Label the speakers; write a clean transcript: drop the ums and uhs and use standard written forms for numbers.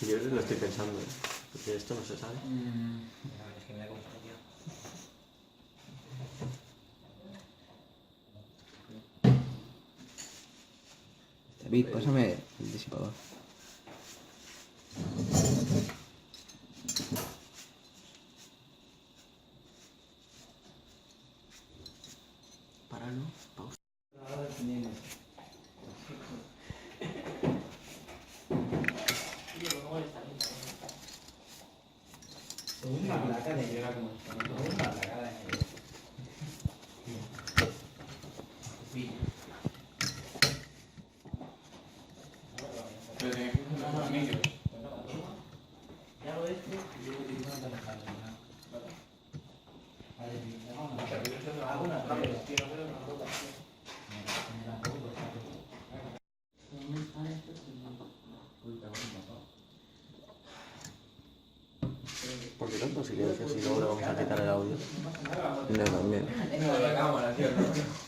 Speaker 1: Yo lo estoy pensando, porque esto no se sabe.
Speaker 2: Es que me da confundido.
Speaker 3: David, pásame el disipador.
Speaker 1: Páralo, pausa.
Speaker 2: Segunda placa de llora como segunda placa de
Speaker 4: Pero tiene que funcionar los micros.
Speaker 2: ya lo he hecho y luego utilizando la cámara. Alguna vez, tío, no veo una foto.
Speaker 1: ¿Por qué tanto silencio si luego le vamos a quitar el audio?
Speaker 3: No, también.
Speaker 2: No, la cámara, tío, no.